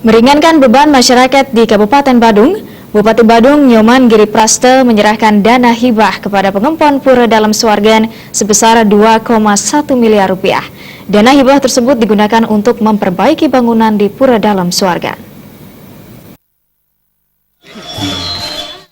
Meringankan beban masyarakat di Kabupaten Badung, Bupati Badung Nyoman Giri Praste menyerahkan dana hibah kepada pengempon Pura Dalam Suargan sebesar 2,1 miliar rupiah. Dana hibah tersebut digunakan untuk memperbaiki bangunan di Pura Dalam Suargan.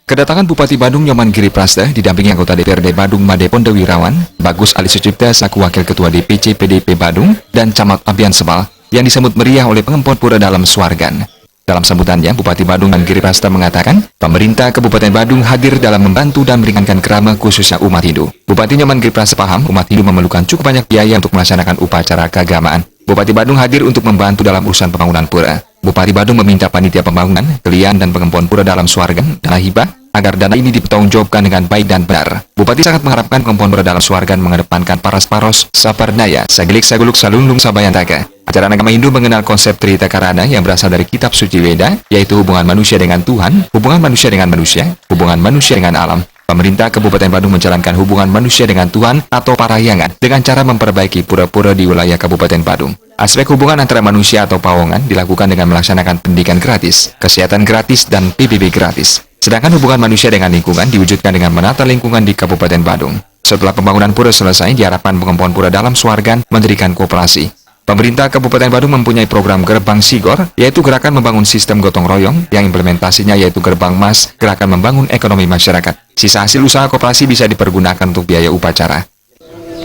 Kedatangan Bupati Badung Nyoman Giri Praste didampingi anggota DPRD Badung Made Pondewirawan, Bagus Ali Sucipta selaku Wakil Ketua DPC PDIP Badung, dan Camat Abian Sebal yang disambut meriah oleh pengempon Pura Dalam Suargan. Dalam sambutannya, Bupati Badung Nyoman Giri Praste mengatakan, pemerintah Kabupaten Badung hadir dalam membantu dan meringankan kerama khususnya umat Hindu. Bupati Nyoman Giri Praste paham umat Hindu memerlukan cukup banyak biaya untuk melaksanakan upacara keagamaan. Bupati Badung hadir untuk membantu dalam urusan pembangunan pura. Bupati Badung meminta panitia pembangunan, kelian dan pengempon Pura Dalam Suargan dana hibah agar dana ini dipertanggungjawabkan dengan baik dan benar. Bupati sangat mengharapkan pengempon Pura Dalam Suargan mengedepankan paras-paros, sapardaya, sagilik saguluk salundung sabayantaka. Ajaran agama Hindu mengenal konsep Trita Karana yang berasal dari kitab suci Weda, yaitu hubungan manusia dengan Tuhan, hubungan manusia dengan manusia, hubungan manusia dengan alam. Pemerintah Kabupaten Badung menjalankan hubungan manusia dengan Tuhan atau parahyangan dengan cara memperbaiki pura-pura di wilayah Kabupaten Badung. Aspek hubungan antara manusia atau pawongan dilakukan dengan melaksanakan pendidikan gratis, kesehatan gratis, dan PBB gratis. Sedangkan hubungan manusia dengan lingkungan diwujudkan dengan menata lingkungan di Kabupaten Badung. Setelah pembangunan pura selesai, diharapkan pengempon Pura Dalam Suargan mendirikan koperasi. Pemerintah Kabupaten Badung mempunyai program Gerbang Sigor, yaitu gerakan membangun sistem gotong royong, yang implementasinya yaitu Gerbang Mas, gerakan membangun ekonomi masyarakat. Sisa hasil usaha koperasi bisa dipergunakan untuk biaya upacara.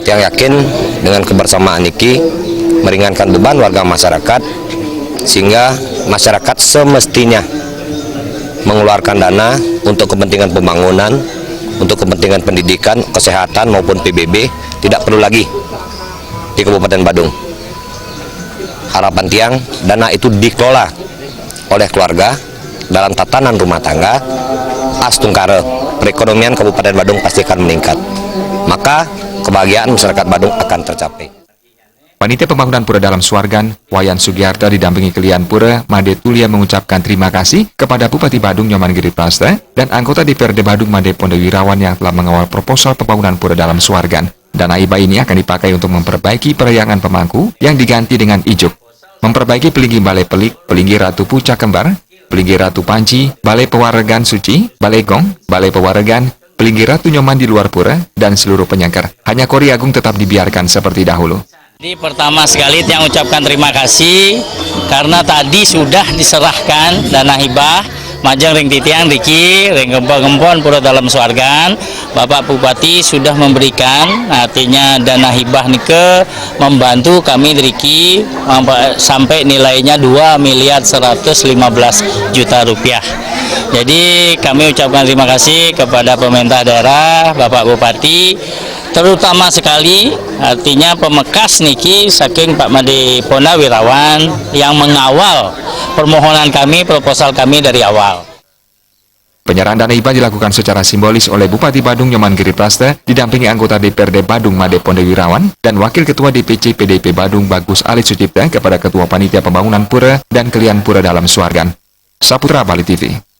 Yang yakin dengan kebersamaan ini meringankan beban warga masyarakat, sehingga masyarakat semestinya mengeluarkan dana untuk kepentingan pembangunan, untuk kepentingan pendidikan, kesehatan maupun PBB, tidak perlu lagi di Kabupaten Badung. Harapan tiang, dana itu dikelola oleh keluarga dalam tatanan rumah tangga, astungkare perekonomian Kabupaten Badung pasti akan meningkat. Maka kebahagiaan masyarakat Badung akan tercapai. Panitia Pembangunan Pura Dalam Suargan, Wayan Sugiarta didampingi Kelian Pura, Made Tulia mengucapkan terima kasih kepada Bupati Badung Nyoman Giri Praste dan anggota DPRD Badung Made Pondewirawan yang telah mengawal proposal pembangunan Pura Dalam Suargan. Dana hibah ini akan dipakai untuk memperbaiki perayaan pemangku yang diganti dengan ijuk, memperbaiki pelinggi Balai Pelik, pelinggi Ratu Pucak Kembar, pelinggi Ratu Panci, Balai Pewaregan Suci, Balai Gong, Balai Pewaregan, pelinggi Ratu Nyoman di luar pura, dan seluruh penyangkar. Hanya Kori Agung tetap dibiarkan seperti dahulu. Jadi pertama sekali yang ucapkan terima kasih karena tadi sudah diserahkan dana hibah Majeng ring titiang Riki, ring gempon Pura Dalam Suargan. Bapak Bupati sudah memberikan artinya dana hibah nike membantu kami Riki sampai nilainya 2 miliar 115 juta rupiah. Jadi kami ucapkan terima kasih kepada pemerintah daerah, Bapak Bupati, terutama sekali artinya pemekas niki saking Pak Made Pondewirawan yang mengawal permohonan kami, proposal kami dari awal. Penyerahan dana hibah dilakukan secara simbolis oleh Bupati Badung Nyoman Giri Praste didampingi anggota DPRD Badung Made Pondewirawan dan Wakil Ketua DPC PDIP Badung Bagus Ali Sucipta kepada Ketua Panitia Pembangunan Pura dan Kelian Pura Dalam Suargan. Saputra Bali TV.